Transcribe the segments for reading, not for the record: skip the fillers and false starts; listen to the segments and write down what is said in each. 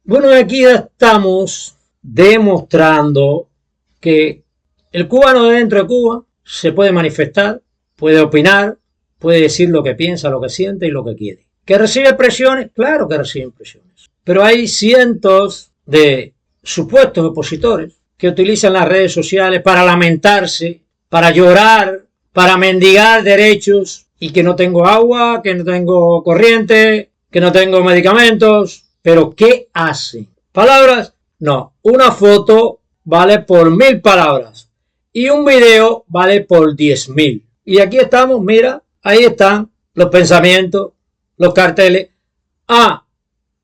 Bueno, aquí estamos demostrando que el cubano de dentro de Cuba se puede manifestar, puede opinar, puede decir lo que piensa, lo que siente y lo que quiere. ¿Que recibe presiones? Claro que reciben presiones. Pero hay cientos de supuestos opositores que utilizan las redes sociales para lamentarse, para llorar, para mendigar derechos y que no tengo agua, que no tengo corriente, que no tengo medicamentos. ¿Pero qué hacen? ¿Palabras? No. Una foto vale por 1000 palabras y un video vale por 10.000. Y aquí estamos, mira, ahí están los pensamientos, los carteles.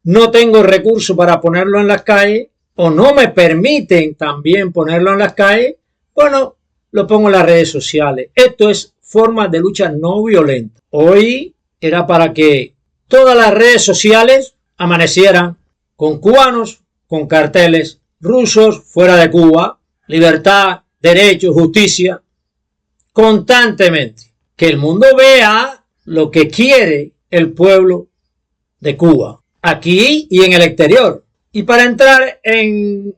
No tengo recursos para ponerlo en las calles o no me permiten también ponerlo en las calles. Bueno, lo pongo en las redes sociales. Esto es forma de lucha no violenta. Hoy era para que todas las redes sociales amanecieran con cubanos, con carteles rusos fuera de Cuba, libertad, derecho, justicia, constantemente. Que el mundo vea lo que quiere el pueblo de Cuba, aquí y en el exterior. Y para entrar en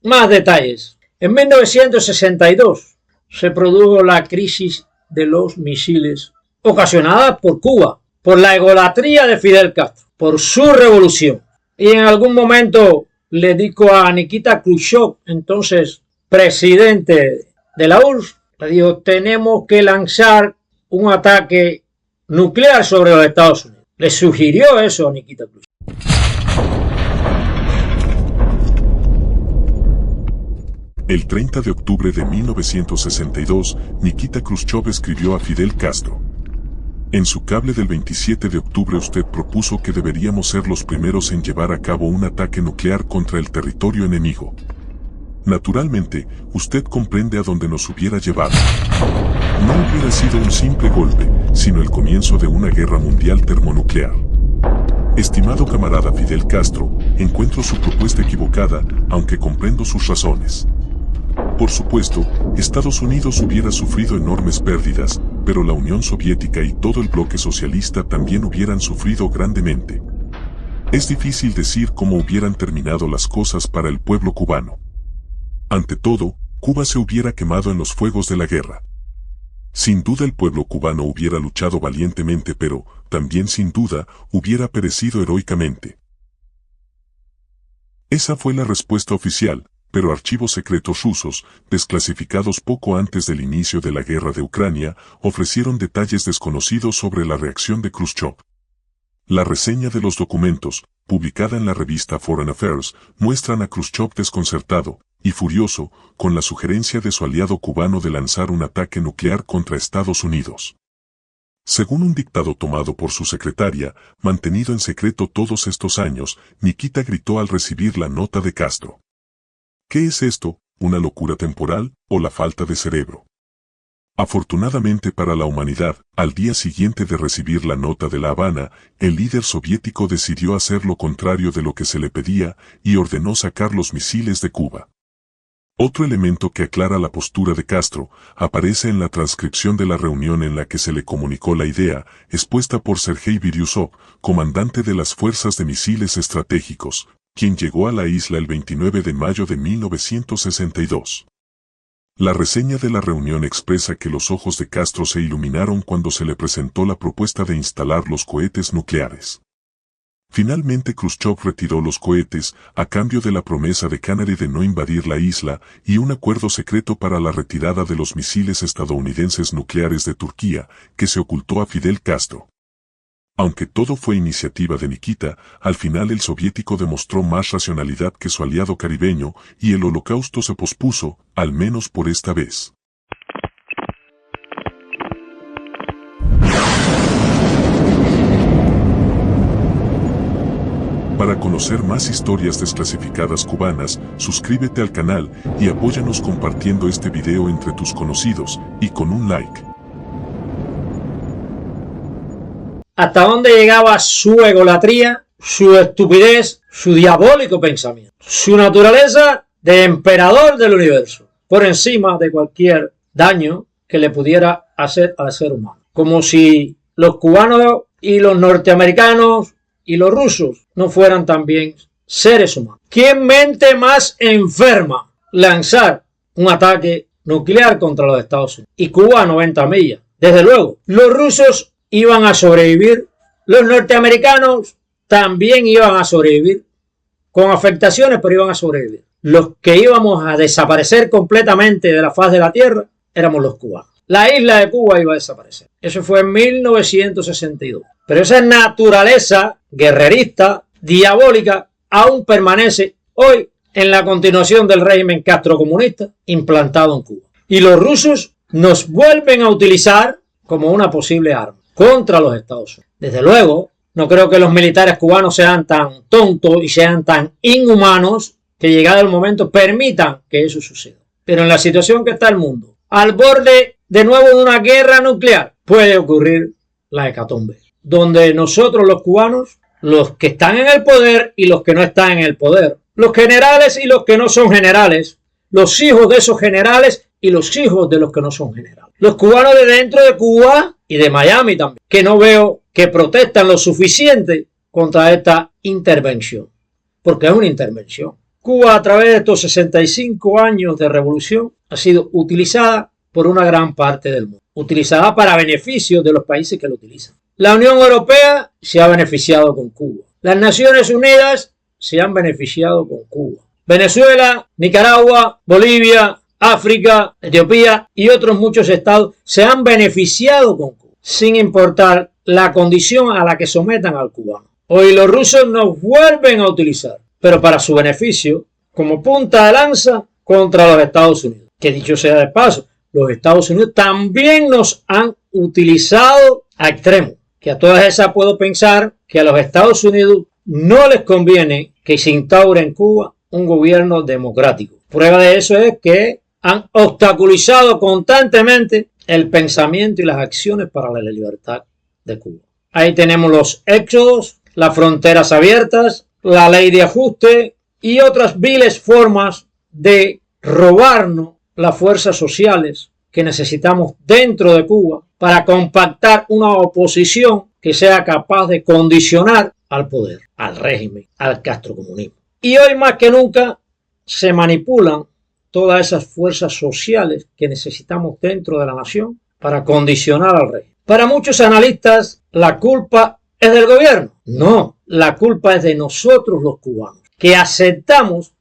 más detalles, en 1962 se produjo la crisis de los misiles ocasionada por Cuba, por la egolatría de Fidel Castro, por su revolución. Y en algún momento le dijo a Nikita Khrushchev, entonces presidente de la URSS, le dijo, tenemos que lanzar un ataque nuclear sobre los Estados Unidos. Le sugirió eso a Nikita Khrushchev. El 30 de octubre de 1962, Nikita Khrushchev escribió a Fidel Castro. En su cable del 27 de octubre usted propuso que deberíamos ser los primeros en llevar a cabo un ataque nuclear contra el territorio enemigo. Naturalmente, usted comprende a dónde nos hubiera llevado. No hubiera sido un simple golpe, sino el comienzo de una guerra mundial termonuclear. Estimado camarada Fidel Castro, encuentro su propuesta equivocada, aunque comprendo sus razones. Por supuesto, Estados Unidos hubiera sufrido enormes pérdidas, pero la Unión Soviética y todo el bloque socialista también hubieran sufrido grandemente. Es difícil decir cómo hubieran terminado las cosas para el pueblo cubano. Ante todo, Cuba se hubiera quemado en los fuegos de la guerra. Sin duda el pueblo cubano hubiera luchado valientemente, pero, también sin duda, hubiera perecido heroicamente. Esa fue la respuesta oficial, pero archivos secretos rusos, desclasificados poco antes del inicio de la guerra de Ucrania, ofrecieron detalles desconocidos sobre la reacción de Khrushchev. La reseña de los documentos, publicada en la revista Foreign Affairs, muestran a Khrushchev desconcertado y furioso con la sugerencia de su aliado cubano de lanzar un ataque nuclear contra Estados Unidos. Según un dictado tomado por su secretaria, mantenido en secreto todos estos años, Nikita gritó al recibir la nota de Castro. ¿Qué es esto, una locura temporal o la falta de cerebro? Afortunadamente para la humanidad, al día siguiente de recibir la nota de La Habana, el líder soviético decidió hacer lo contrario de lo que se le pedía y ordenó sacar los misiles de Cuba. Otro elemento que aclara la postura de Castro aparece en la transcripción de la reunión en la que se le comunicó la idea, expuesta por Sergei Biryusov, comandante de las fuerzas de misiles estratégicos, quien llegó a la isla el 29 de mayo de 1962. La reseña de la reunión expresa que los ojos de Castro se iluminaron cuando se le presentó la propuesta de instalar los cohetes nucleares. Finalmente Khrushchev retiró los cohetes, a cambio de la promesa de Kennedy de no invadir la isla y un acuerdo secreto para la retirada de los misiles estadounidenses nucleares de Turquía, que se ocultó a Fidel Castro. Aunque todo fue iniciativa de Nikita, al final el soviético demostró más racionalidad que su aliado caribeño y el holocausto se pospuso, al menos por esta vez. Para conocer más historias desclasificadas cubanas, suscríbete al canal y apóyanos compartiendo este video entre tus conocidos y con un like. ¿Hasta dónde llegaba su egolatría, su estupidez, su diabólico pensamiento? Su naturaleza de emperador del universo, por encima de cualquier daño que le pudiera hacer al ser humano. Como si los cubanos y los norteamericanos y los rusos no fueran también seres humanos. ¿Quién mente más enferma lanzar un ataque nuclear contra los Estados Unidos? Y Cuba a 90 millas. Desde luego, los rusos iban a sobrevivir, los norteamericanos también iban a sobrevivir, con afectaciones, pero iban a sobrevivir. Los que íbamos a desaparecer completamente de la faz de la Tierra éramos los cubanos. La isla de Cuba iba a desaparecer. Eso fue en 1962. Pero esa naturaleza guerrerista, diabólica, aún permanece hoy en la continuación del régimen castrocomunista implantado en Cuba. Y los rusos nos vuelven a utilizar como una posible arma contra los Estados Unidos. Desde luego, no creo que los militares cubanos sean tan tontos y sean tan inhumanos que llegado el momento permitan que eso suceda. Pero en la situación que está el mundo, al borde de nuevo de una guerra nuclear, puede ocurrir la hecatombe, donde nosotros los cubanos, los que están en el poder y los que no están en el poder, los generales y los que no son generales, los hijos de esos generales y los hijos de los que no son generales, los cubanos de dentro de Cuba y de Miami también, que no veo que protestan lo suficiente contra esta intervención, porque es una intervención. Cuba, a través de estos 65 años de revolución, ha sido utilizada por una gran parte del mundo, utilizada para beneficio de los países que lo utilizan. La Unión Europea se ha beneficiado con Cuba. Las Naciones Unidas se han beneficiado con Cuba. Venezuela, Nicaragua, Bolivia, África, Etiopía y otros muchos estados se han beneficiado con Cuba, sin importar la condición a la que sometan al cubano. Hoy los rusos nos vuelven a utilizar, pero para su beneficio, como punta de lanza contra los Estados Unidos. Que dicho sea de paso, los Estados Unidos también nos han utilizado a extremo. Que a todas esas puedo pensar que a los Estados Unidos no les conviene que se instaure en Cuba un gobierno democrático. Prueba de eso es que han obstaculizado constantemente el pensamiento y las acciones para la libertad de Cuba. Ahí tenemos los éxodos, las fronteras abiertas, la ley de ajuste y otras viles formas de robarnos las fuerzas sociales que necesitamos dentro de Cuba para compactar una oposición que sea capaz de condicionar al poder, al régimen, al castrocomunismo. Y hoy más que nunca se manipulan todas esas fuerzas sociales que necesitamos dentro de la nación para condicionar al régimen. Para muchos analistas, la culpa es del gobierno. No, la culpa es de nosotros los cubanos, que aceptamos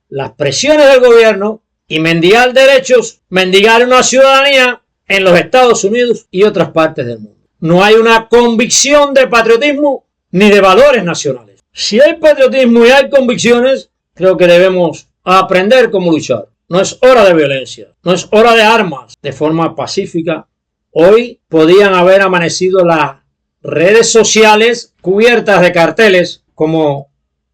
las presiones del gobierno y mendigar derechos, mendigar una ciudadanía en los Estados Unidos y otras partes del mundo. No hay una convicción de patriotismo ni de valores nacionales. Si hay patriotismo y hay convicciones, creo que debemos aprender cómo luchar. No es hora de violencia, no es hora de armas, de forma pacífica. Hoy podían haber amanecido las redes sociales cubiertas de carteles como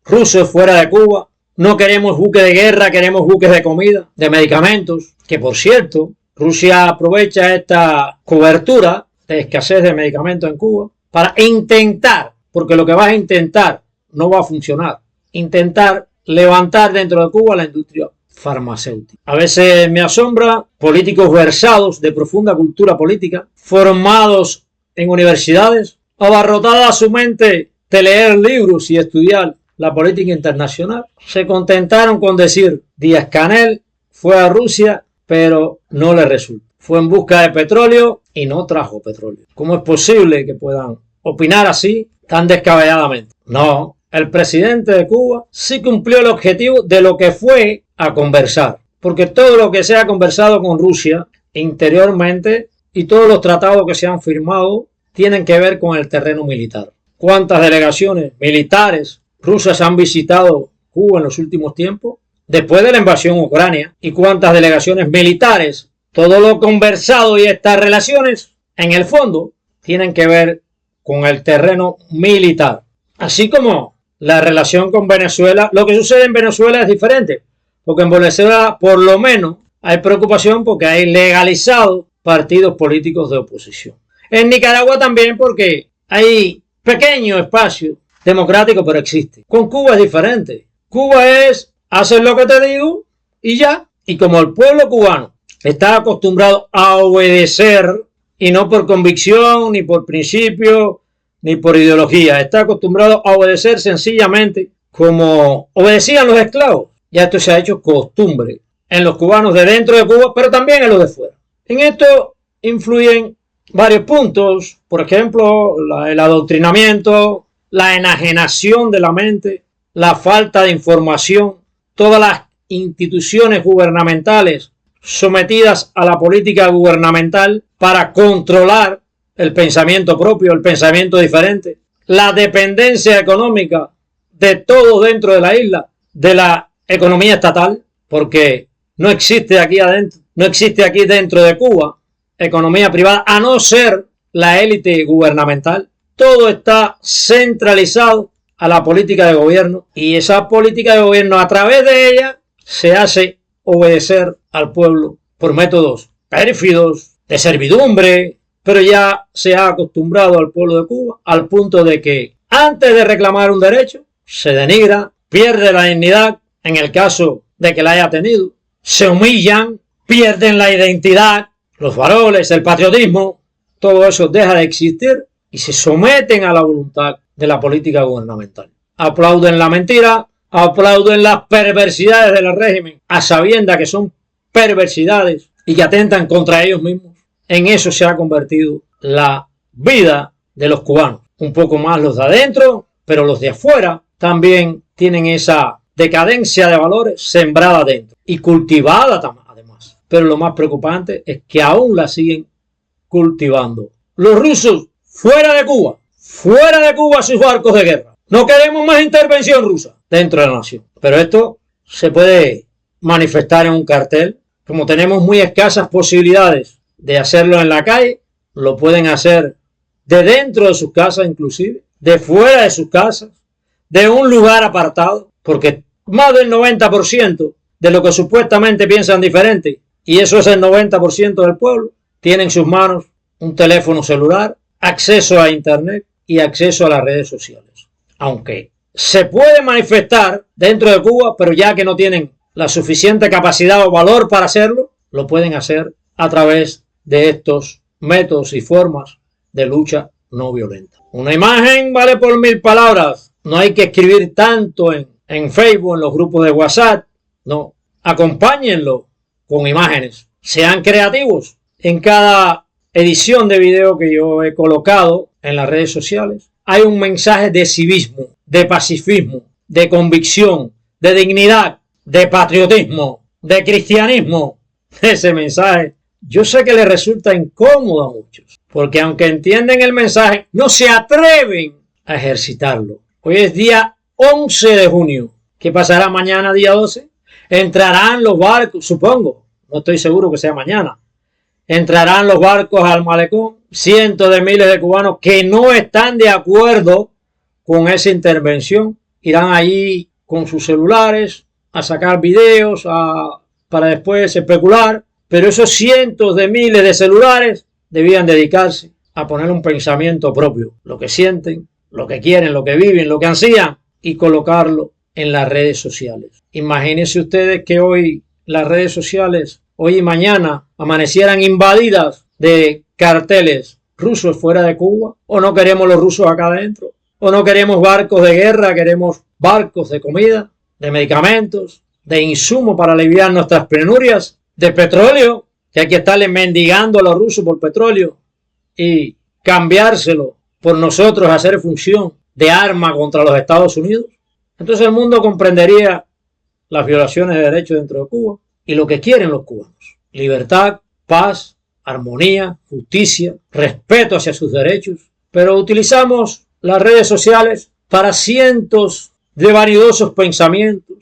rusos fuera de Cuba. No queremos buques de guerra, queremos buques de comida, de medicamentos. Que por cierto, Rusia aprovecha esta cobertura de escasez de medicamentos en Cuba para intentar, porque lo que va a intentar no va a funcionar, intentar levantar dentro de Cuba la industria farmacéutica. A veces me asombra políticos versados de profunda cultura política, formados en universidades, abarrotada su mente de leer libros y estudiar la política internacional, se contentaron con decir: Díaz-Canel fue a Rusia, pero no le resultó. Fue en busca de petróleo y no trajo petróleo. ¿Cómo es posible que puedan opinar así tan descabelladamente? No, el presidente de Cuba sí cumplió el objetivo de lo que fue a conversar, porque todo lo que se ha conversado con Rusia interiormente y todos los tratados que se han firmado tienen que ver con el terreno militar. ¿Cuántas delegaciones militares rusas han visitado Cuba en los últimos tiempos después de la invasión a Ucrania? ¿Y cuántas delegaciones militares? Todo lo conversado y estas relaciones, en el fondo, tienen que ver con el terreno militar. Así como la relación con Venezuela, lo que sucede en Venezuela es diferente, porque en Venezuela por lo menos hay preocupación porque hay legalizados partidos políticos de oposición. En Nicaragua también, porque hay pequeño espacio democrático, pero existe. Con Cuba es diferente. Cuba es hacer lo que te digo y ya. Y como el pueblo cubano está acostumbrado a obedecer, y no por convicción, ni por principio, ni por ideología, está acostumbrado a obedecer sencillamente como obedecían los esclavos. Ya esto se ha hecho costumbre en los cubanos de dentro de Cuba, pero también en los de fuera. En esto influyen varios puntos, por ejemplo, el adoctrinamiento, la enajenación de la mente, la falta de información, todas las instituciones gubernamentales sometidas a la política gubernamental para controlar el pensamiento propio, el pensamiento diferente, la dependencia económica de todo dentro de la isla, de la economía estatal, porque no existe aquí adentro, no existe aquí dentro de Cuba economía privada, a no ser la élite gubernamental. Todo está centralizado a la política de gobierno y esa política de gobierno, a través de ella, se hace obedecer al pueblo por métodos pérfidos, de servidumbre, pero ya se ha acostumbrado al pueblo de Cuba al punto de que antes de reclamar un derecho se denigra, pierde la dignidad en el caso de que la haya tenido, se humillan, pierden la identidad, los valores, el patriotismo, todo eso deja de existir y se someten a la voluntad de la política gubernamental. Aplauden la mentira, aplauden las perversidades del régimen, a sabiendas que son perversidades y que atentan contra ellos mismos. En eso se ha convertido la vida de los cubanos. Un poco más los de adentro, pero los de afuera también tienen esa decadencia de valores sembrada dentro y cultivada además. Pero lo más preocupante es que aún la siguen cultivando. Los rusos fuera de Cuba sus barcos de guerra. No queremos más intervención rusa dentro de la nación. Pero esto se puede manifestar en un cartel. Como tenemos muy escasas posibilidades de hacerlo en la calle, lo pueden hacer de dentro de sus casas inclusive, de fuera de sus casas, de un lugar apartado, porque más del 90% de lo que supuestamente piensan diferente, y eso es el 90% del pueblo, tiene en sus manos un teléfono celular, acceso a internet y acceso a las redes sociales. Aunque se puede manifestar dentro de Cuba, pero ya que no tienen la suficiente capacidad o valor para hacerlo, lo pueden hacer a través de estos métodos y formas de lucha no violenta. Una imagen vale por 1000 palabras. No hay que escribir tanto en Facebook, en los grupos de WhatsApp. No, acompáñenlo con imágenes. Sean creativos. En cada edición de video que yo he colocado en las redes sociales hay un mensaje de civismo, de pacifismo, de convicción, de dignidad, de patriotismo, de cristianismo. Ese mensaje yo sé que les resulta incómodo a muchos, porque aunque entienden el mensaje, no se atreven a ejercitarlo. Hoy es día 11 de junio. ¿Qué pasará mañana, día 12? Entrarán los barcos, supongo, no estoy seguro que sea mañana. Entrarán los barcos al malecón, cientos de miles de cubanos que no están de acuerdo con esa intervención. Irán allí con sus celulares a sacar videos, para después especular. Pero esos cientos de miles de celulares debían dedicarse a poner un pensamiento propio, lo que sienten, lo que quieren, lo que viven, lo que ansían, y colocarlo en las redes sociales. Imagínense ustedes que hoy las redes sociales, hoy y mañana, amanecieran invadidas de carteles rusos fuera de Cuba, o no queremos los rusos acá adentro, o no queremos barcos de guerra, queremos barcos de comida, de medicamentos, de insumos para aliviar nuestras penurias, de petróleo, que hay que estarle mendigando a los rusos por petróleo y cambiárselo por nosotros, hacer función de arma contra los Estados Unidos. Entonces el mundo comprendería las violaciones de derechos dentro de Cuba y lo que quieren los cubanos: libertad, paz, armonía, justicia, respeto hacia sus derechos. Pero utilizamos las redes sociales para cientos de vanidosos pensamientos,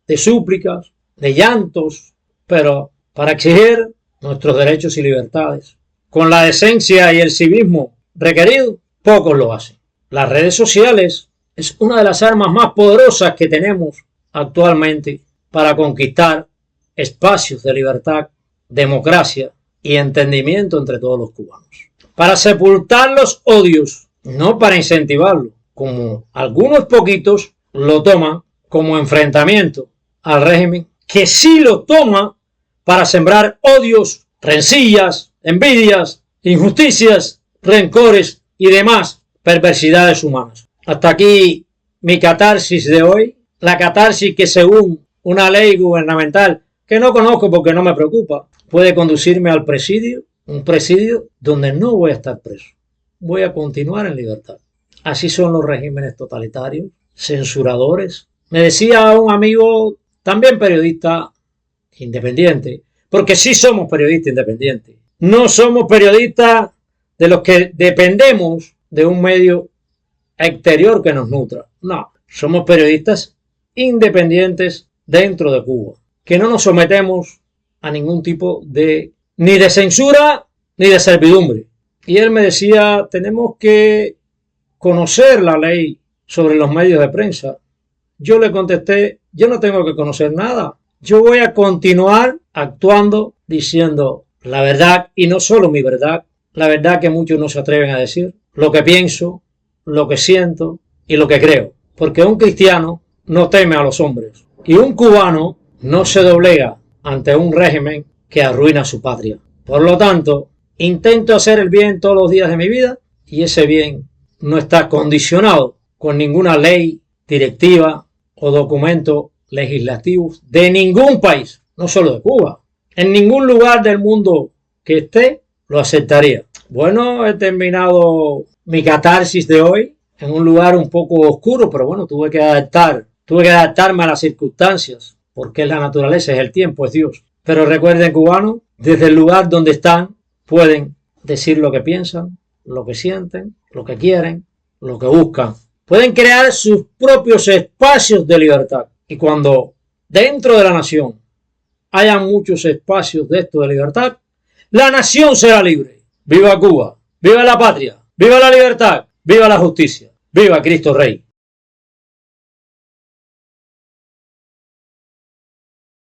de súplicas, de llantos, pero para exigir nuestros derechos y libertades con la decencia y el civismo requerido, pocos lo hacen. Las redes sociales es una de las armas más poderosas que tenemos actualmente para conquistar espacios de libertad, democracia y entendimiento entre todos los cubanos. Para sepultar los odios, no para incentivarlos, como algunos poquitos lo toman como enfrentamiento al régimen, que sí lo toma para sembrar odios, rencillas, envidias, injusticias, rencores y demás perversidades humanas. Hasta aquí mi catarsis de hoy. la catarsis que según una ley gubernamental que no conozco porque no me preocupa, puede conducirme al presidio, un presidio donde no voy a estar preso, voy a continuar en libertad. Así son los regímenes totalitarios, censuradores. Me decía un amigo, también periodista independiente, porque sí somos periodistas independientes, no somos periodistas de los que dependemos de un medio exterior que nos nutra, no, somos periodistas independientes dentro de Cuba, que no nos sometemos a ningún tipo de ni de censura ni de servidumbre. Y él me decía, tenemos que conocer la ley sobre los medios de prensa. Yo le contesté, yo no tengo que conocer nada, yo voy a continuar actuando diciendo la verdad, y no solo mi verdad, la verdad que muchos no se atreven a decir, lo que pienso, lo que siento y lo que creo, porque un cristiano no teme a los hombres y un cubano no se doblega ante un régimen que arruina su patria. Por lo tanto, intento hacer el bien todos los días de mi vida y ese bien no está condicionado con ninguna ley, directiva o documento legislativo de ningún país, no solo de Cuba. En ningún lugar del mundo que esté lo aceptaría. Bueno, he terminado mi catarsis de hoy en un lugar un poco oscuro, pero bueno, tuve que adaptarme a las circunstancias, porque es la naturaleza, es el tiempo, es Dios. Pero recuerden, cubanos, desde el lugar donde están, pueden decir lo que piensan, lo que sienten, lo que quieren, lo que buscan. Pueden crear sus propios espacios de libertad. Y cuando dentro de la nación haya muchos espacios de esto de libertad, la nación será libre. ¡Viva Cuba! ¡Viva la patria! ¡Viva la libertad! ¡Viva la justicia! ¡Viva Cristo Rey!